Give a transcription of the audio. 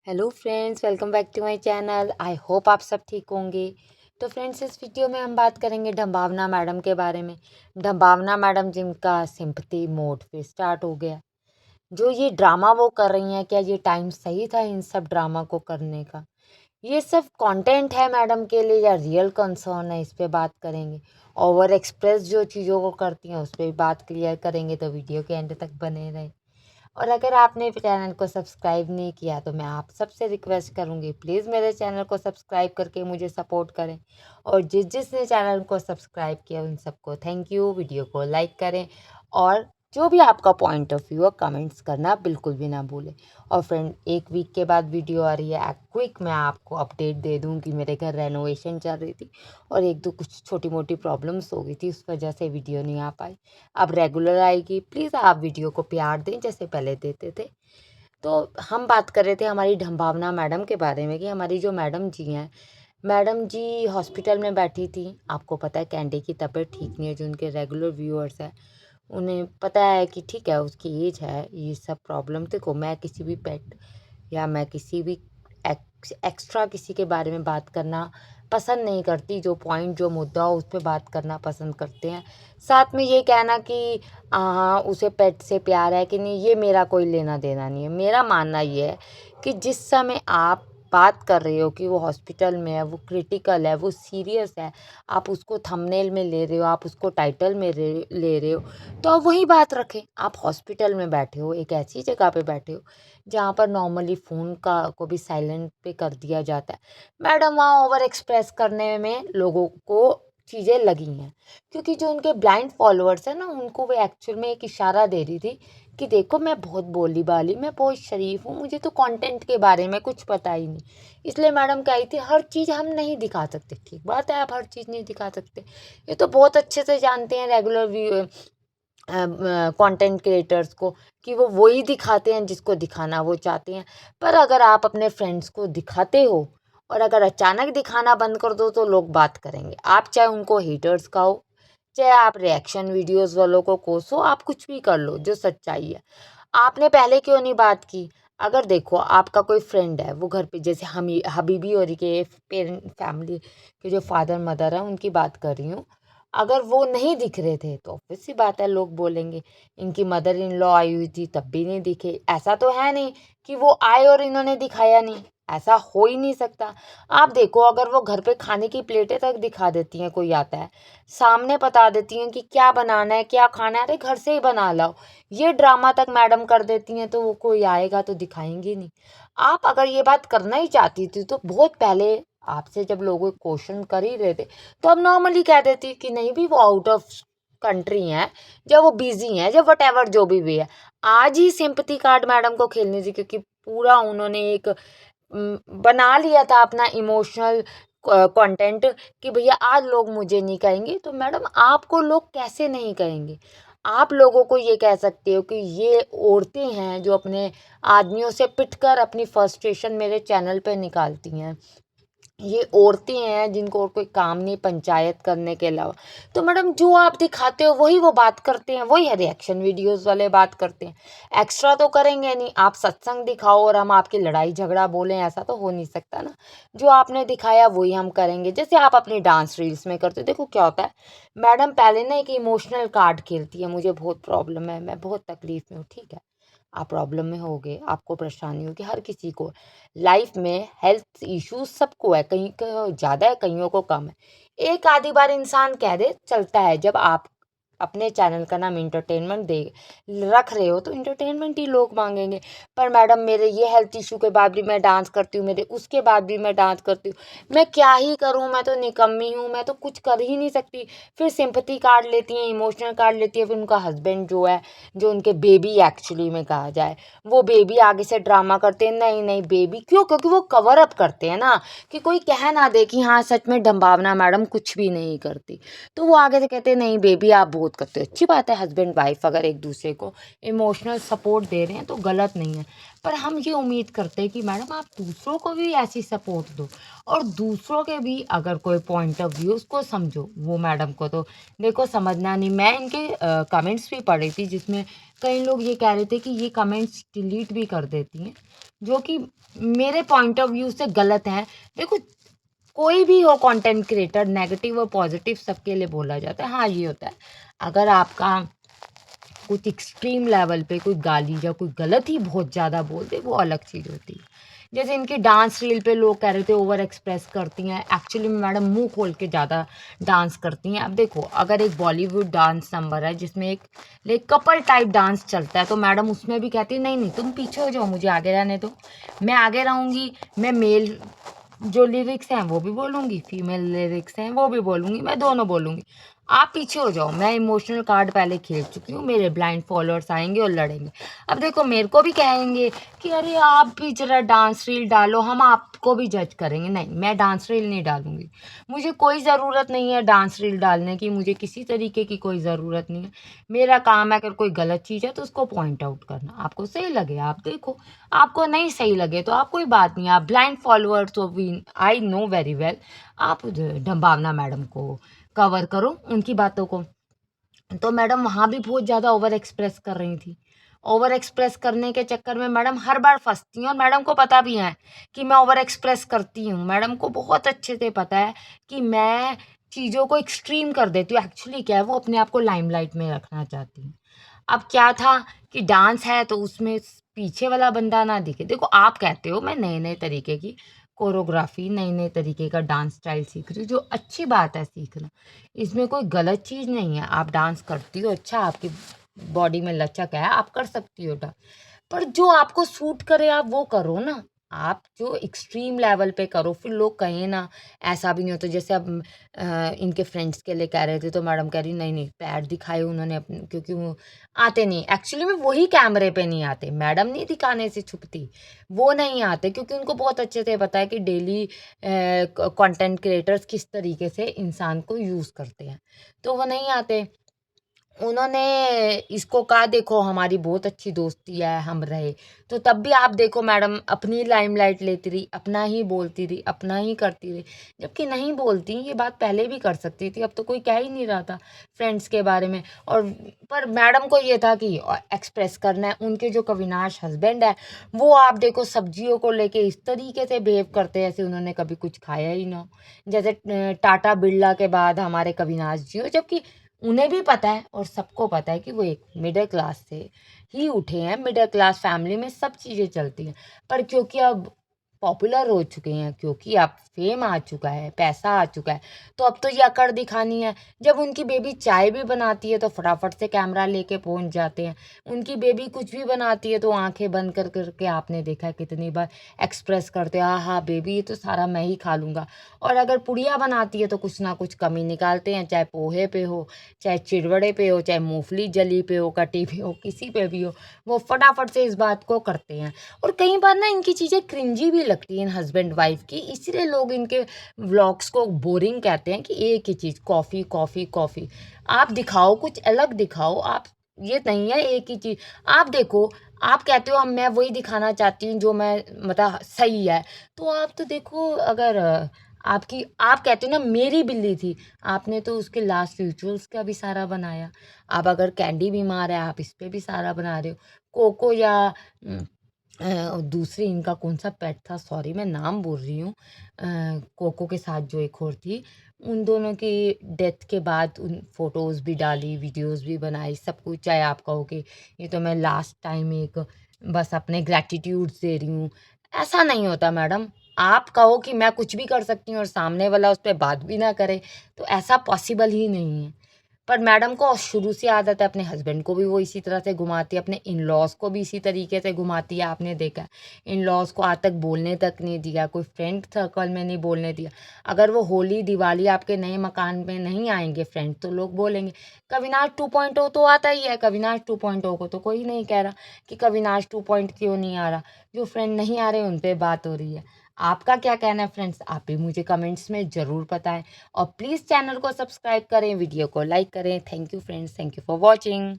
Hello friends, welcome back to my channel. I hope आप सब ठीक होंगे। तो फ्रेंड्स, इस वीडियो में हम बात करेंगे डम्बावना मैडम के बारे में। डम्बावना मैडम जिनका सिंपैथी मोड फिर स्टार्ट हो गया। जो ये ड्रामा वो कर रही हैं, क्या ये टाइम सही था इन सब ड्रामा को करने का? ये सब कंटेंट है मैडम के लिए या रियल कंसर्न है, इस पे बात करेंगे। ओवर एक्सप्रेस जो चीज़ों को करती हैं उस पर भी बात क्लियर करेंगे, तो वीडियो के एंड तक बने रहें। और अगर आपने चैनल को सब्सक्राइब नहीं किया तो मैं आप सबसे रिक्वेस्ट करूँगी, प्लीज़ मेरे चैनल को सब्सक्राइब करके मुझे सपोर्ट करें। और जिसने चैनल को सब्सक्राइब किया उन सबको थैंक यू। वीडियो को लाइक करें और जो भी आपका पॉइंट ऑफ व्यू है कमेंट्स करना बिल्कुल भी ना भूलें। और फ्रेंड, एक वीक के बाद वीडियो आ रही है। क्विक मैं आपको अपडेट दे दूँ कि मेरे घर रेनोवेशन चल रही थी और एक दो कुछ छोटी मोटी प्रॉब्लम्स हो गई थी, उस वजह से वीडियो नहीं आ पाई। अब रेगुलर आएगी। प्लीज़ आप वीडियो को प्यार दें जैसे पहले देते थे। तो हम बात कर रहे थे हमारी ढंबावना मैडम के बारे में कि हमारी जो मैडम जी हैं, मैडम जी हॉस्पिटल में बैठी थी। आपको पता है कैंडी की तबीयत ठीक नहीं है। जो उनके रेगुलर व्यूअर्स हैं उन्हें पता है कि ठीक है उसकी एज है, ये सब प्रॉब्लम। देखो, मैं किसी भी पेट या मैं किसी भी एक्स्ट्रा किसी के बारे में बात करना पसंद नहीं करती। जो पॉइंट जो मुद्दा हो उस पर बात करना पसंद करते हैं। साथ में ये कहना कि हाँ उसे पेट से प्यार है कि नहीं, ये मेरा कोई लेना देना नहीं है। मेरा मानना ये है कि जिस समय आप बात कर रहे हो कि वो हॉस्पिटल में है, वो क्रिटिकल है, वो सीरियस है, आप उसको थंबनेल में ले रहे हो, आप उसको टाइटल में ले रहे हो, तो आप वही बात रखें। आप हॉस्पिटल में बैठे हो, एक ऐसी जगह पे बैठे हो जहाँ पर नॉर्मली फ़ोन का को भी साइलेंट पे कर दिया जाता है। मैडम वहाँ ओवर एक्सप्रेस करने में लोगों को चीज़ें लगी हैं, क्योंकि जो उनके ब्लाइंड फॉलोअर्स हैं ना, उनको वो एक्चुअल में एक इशारा दे रही थी कि देखो मैं बहुत बोली बाली, मैं बहुत शरीफ हूँ, मुझे तो कंटेंट के बारे में कुछ पता ही नहीं। इसलिए मैडम कही थी हर चीज़ हम नहीं दिखा सकते। ठीक बात है, आप हर चीज़ नहीं दिखा सकते। ये तो बहुत अच्छे से जानते हैं रेगुलर व्यू कंटेंट क्रिएटर्स को कि वो वही दिखाते हैं जिसको दिखाना वो चाहते हैं। पर अगर आप अपने फ्रेंड्स को दिखाते हो और अगर अचानक दिखाना बंद कर दो तो लोग बात करेंगे। आप चाहे उनको हेटर्स कहो, चाहे आप रिएक्शन वीडियोस वालों को कोसो, आप कुछ भी कर लो। जो सच्चाई है, आपने पहले क्यों नहीं बात की? अगर देखो आपका कोई फ्रेंड है, वो घर पे जैसे हम हबीबी और के पेरेंट फैमिली के जो फादर मदर हैं उनकी बात कर रही हूँ। अगर वो नहीं दिख रहे थे तो ऑब्वियस सी बात है लोग बोलेंगे इनकी मदर इन लॉ आई हुई थी तब भी नहीं दिखे। ऐसा तो है नहीं कि वो आए और इन्होंने दिखाया नहीं, ऐसा हो ही नहीं सकता। आप देखो, अगर वो घर पे खाने की प्लेटें तक दिखा देती हैं, कोई आता है सामने बता देती हैं कि क्या बनाना है क्या खाना है, अरे घर से ही बना लाओ, ये ड्रामा तक मैडम कर देती हैं, तो वो कोई आएगा तो दिखाएंगी नहीं। आप अगर ये बात करना ही चाहती थी तो बहुत पहले आपसे जब लोग क्वेश्चन कर ही रहे थे तो अब नॉर्मली कह देती कि नहीं भी वो आउट ऑफ कंट्री हैं, जब वो बिजी हैं, जब वट जो भी है। आज ही सिंपैथी कार्ड मैडम को खेलनी थी, क्योंकि पूरा उन्होंने एक बना लिया था अपना इमोशनल कंटेंट कि भैया आज लोग मुझे नहीं कहेंगे। तो मैडम आपको लोग कैसे नहीं कहेंगे? आप लोगों को ये कह सकते हो कि ये औरतें हैं जो अपने आदमियों से पिटकर अपनी फ्रस्ट्रेशन मेरे चैनल पे निकालती हैं। ये औरतें हैं जिनको और कोई काम नहीं पंचायत करने के अलावा। तो मैडम जो आप दिखाते हो वही वो बात करते हैं, वही रिएक्शन वीडियोस वाले बात करते हैं। एक्स्ट्रा तो करेंगे नहीं। आप सत्संग दिखाओ और हम आपकी लड़ाई झगड़ा बोलें, ऐसा तो हो नहीं सकता ना। जो आपने दिखाया वही हम करेंगे, जैसे आप अपनी डांस रील्स में करते हो। देखो क्या होता है, मैडम पहले ना एक इमोशनल कार्ड खेलती है, मुझे बहुत प्रॉब्लम है, मैं बहुत तकलीफ में हूँ। ठीक है, आप प्रॉब्लम में होगे, आपको परेशानी होगी, हर किसी को लाइफ में हेल्थ इश्यूज सबको है, कहीं का ज़्यादा है कईयों को कम है। एक आधी बार इंसान कह दे चलता है। जब आप अपने चैनल का नाम इंटरटेनमेंट दे रख रहे हो तो इंटरटेनमेंट ही लोग मांगेंगे। पर मैडम मेरे ये हेल्थ इशू के बाद भी मैं डांस करती हूँ, मेरे उसके बाद भी मैं डांस करती हूँ, मैं क्या ही करूँ, मैं तो निकम्मी हूँ, मैं तो कुछ कर ही नहीं सकती। फिर सिंपैथी कार्ड लेती हैं, इमोशनल कार्ड लेती है। फिर उनका हस्बैंड जो है, जो उनके बेबी एक्चुअली में कहा जाए, वो बेबी आगे से ड्रामा करते हैं, नहीं नहीं बेबी क्यों, क्योंकि वो कवर अप करते हैं ना, कि कोई कह ना दे कि हाँ सच में डम्बावना मैडम कुछ भी नहीं करती। तो वो आगे से कहते हैं नहीं बेबी आप बहुत करते हो। अच्छी बात है, हस्बैंड वाइफ अगर एक दूसरे को इमोशनल सपोर्ट दे रहे हैं तो गलत नहीं है। पर हम ये उम्मीद करते हैं कि मैडम आप दूसरों को भी ऐसी सपोर्ट दो और दूसरों के भी अगर कोई पॉइंट ऑफ व्यू उसको समझो। वो मैडम को तो देखो समझना नहीं। मैं इनके कमेंट्स भी पढ़ी थी जिसमें कई लोग ये कह रहे थे कि ये कमेंट्स डिलीट भी कर देती हैं। जो कि मेरे पॉइंट ऑफ व्यू से गलत है। देखो, कोई भी हो कंटेंट क्रिएटर, नेगेटिव और पॉजिटिव सबके लिए बोला जाता है। हाँ, ये होता है अगर आपका कुछ एक्सट्रीम लेवल पे कोई गाली या कोई गलत ही बहुत ज़्यादा बोल दे, वो अलग चीज़ होती है। जैसे इनकी डांस रील पे लोग कह रहे थे ओवर एक्सप्रेस करती हैं, एक्चुअली में मैडम मुंह खोल के ज़्यादा डांस करती हैं। अब देखो, अगर एक बॉलीवुड डांस नंबर है जिसमें एक कपल टाइप डांस चलता है, तो मैडम उसमें भी कहती है नहीं नहीं तुम पीछे हो जाओ, मुझे आगे रहने दो, मैं आगे रहूँगी, मैं मेल जो लिरिक्स हैं वो भी बोलूँगी, फीमेल लिरिक्स हैं वो भी बोलूँगी, मैं दोनों बोलूँगी, आप पीछे हो जाओ, मैं इमोशनल कार्ड पहले खेल चुकी हूँ, मेरे ब्लाइंड फॉलोअर्स आएंगे और लड़ेंगे। अब देखो, मेरे को भी कहेंगे कि अरे आप भी जरा डांस रील डालो, हम आपको भी जज करेंगे। नहीं, मैं डांस रील नहीं डालूंगी, मुझे कोई ज़रूरत नहीं है डांस रील डालने की, मुझे किसी तरीके की कोई ज़रूरत नहीं है। मेरा काम है, अगर कोई गलत चीज़ है तो उसको पॉइंट आउट करना, आपको सही लगे आप देखो, आपको नहीं सही लगे तो आप कोई बात नहीं, आप blind followers of V, I know very well, आप डम्बावना मैडम को कवर करो उनकी बातों को। तो मैडम वहाँ भी बहुत ज़्यादा ओवर एक्सप्रेस कर रही थी। ओवर एक्सप्रेस करने के चक्कर में मैडम हर बार फंसती हैं, और मैडम को पता भी है कि मैं ओवर एक्सप्रेस करती हूँ। मैडम को बहुत अच्छे से पता है कि मैं चीज़ों को एक्सट्रीम कर देती हूँ। एक्चुअली क्या है, वो अपने आप को लाइमलाइट में रखना चाहती हैं। अब क्या था कि डांस है तो उसमें पीछे वाला बंदा ना दिखे। देखो, आप कहते हो मैं नए नए तरीके की कोरियोग्राफी, नए नए तरीके का डांस स्टाइल सीख रही हूँ, जो अच्छी बात है सीखना, इसमें कोई गलत चीज़ नहीं है। आप डांस करती हो, अच्छा, आपकी बॉडी में लचक है, आप कर सकती हो डांस, पर जो आपको सूट करे आप वो करो ना। आप जो एक्सट्रीम लेवल पे करो, फिर लोग कहें ना, ऐसा भी नहीं होता। जैसे अब इनके फ्रेंड्स के लिए कह रहे थे, तो मैडम कह रही नहीं नहीं, पैर दिखाए उन्होंने अपने, क्योंकि वो आते नहीं, एक्चुअली में वही कैमरे पे नहीं आते, मैडम नहीं दिखाने से छुपती, वो नहीं आते, क्योंकि उनको बहुत अच्छे से पता है कि डेली कंटेंट क्रिएटर्स किस तरीके से इंसान को यूज़ करते हैं, तो वो नहीं आते। उन्होंने इसको कहा देखो हमारी बहुत अच्छी दोस्ती है, हम रहे, तो तब भी आप देखो मैडम अपनी लाइमलाइट लेती रही, अपना ही बोलती रही, अपना ही करती रही, जबकि नहीं बोलती, ये बात पहले भी कर सकती थी, अब तो कोई कह ही नहीं रहा था फ्रेंड्स के बारे में। और पर मैडम को ये था कि एक्सप्रेस करना है। उनके जो कविनाश हस्बैंड है, वो आप देखो सब्जियों को लेके इस तरीके से बिहेव करते हैं जैसे उन्होंने कभी कुछ खाया ही ना हो। जैसे टाटा बिरला के बाद हमारे कविनाश जी हो, जबकि उन्हें भी पता है और सबको पता है कि वो एक मिडिल क्लास से ही उठे हैं, मिडिल क्लास फैमिली में सब चीज़ें चलती हैं, पर क्योंकि अब पॉपुलर हो चुके हैं, क्योंकि अब फेम आ चुका है, पैसा आ चुका है, तो अब तो ये अकड़ दिखानी है। जब उनकी बेबी चाय भी बनाती है तो फटाफट से कैमरा लेके पहुंच जाते हैं। उनकी बेबी कुछ भी बनाती है तो आंखें बंद कर करके, आपने देखा है कितनी बार एक्सप्रेस करते हैं, हाँ हाँ बेबी ये तो सारा मैं ही खा लूँगा। और अगर पुड़िया बनाती है तो कुछ ना कुछ कमी निकालते हैं, चाहे पोहे पे हो, चाहे चिड़वड़े पे हो, चाहे मूंगफली जली पे हो, कटी पे हो, किसी पे भी हो, वो फटाफट से इस बात को करते हैं। और कई बार ना इनकी चीज़ें क्रिंजी भी लगती हैं हस्बैंड वाइफ की, इसीलिए लोग इनके व्लॉग्स को बोरिंग कहते हैं कि एक ही चीज़ कॉफ़ी कॉफ़ी कॉफ़ी। आप दिखाओ, कुछ अलग दिखाओ, आप ये नहीं है एक ही चीज़। आप देखो, आप कहते हो हम मैं वही दिखाना चाहती हूँ जो मैं मतलब सही है, तो आप तो देखो, अगर आपकी आप कहते हो ना मेरी बिल्ली थी, आपने तो उसके लास्ट रिचुअल्स का भी सारा बनाया। आप अगर कैंडी बीमार है, आप इस पे भी सारा बना रहे हो। कोको या दूसरी इनका कौन-सा पेट था, सॉरी मैं नाम भूल रही हूँ। कोको के साथ जो एक और थी, उन दोनों की डेथ के बाद उन फ़ोटोज़ भी डाली, वीडियोज़ भी बनाई, सब कुछ। चाहे आप कहो कि ये तो मैं लास्ट टाइम एक बस अपने ग्रैटिट्यूड्स दे रही हूँ, ऐसा नहीं होता मैडम। आप कहो कि मैं कुछ भी कर सकती हूँ और सामने वाला उस पे बात भी ना करे, तो ऐसा पॉसिबल ही नहीं है। पर मैडम को शुरू से आदत है, अपने हस्बैंड को भी वो इसी तरह से घुमाती है, अपने इन-लॉज़ को भी इसी तरीके से घुमाती है, आपने देखा है। इन-लॉज़ को आज तक बोलने तक नहीं दिया, कोई फ्रेंड सर्कल में नहीं बोलने दिया। अगर वो होली, दिवाली आपके नए मकान में नहीं आएँगे फ्रेंड, तो लोग बोलेंगे, कविनाश 2.0 तो आता ही है, कविनाश 2.0 को तो कोई नहीं कह रहा कि कविनाश 2 क्यों नहीं आ रहा। जो फ्रेंड नहीं आ रहे, उन पे बात हो रही है। आपका क्या कहना है फ्रेंड्स? आप भी मुझे कमेंट्स में ज़रूर बताएँ। और प्लीज़ चैनल को सब्सक्राइब करें, वीडियो को लाइक करें। Thank you friends, thank you for watching.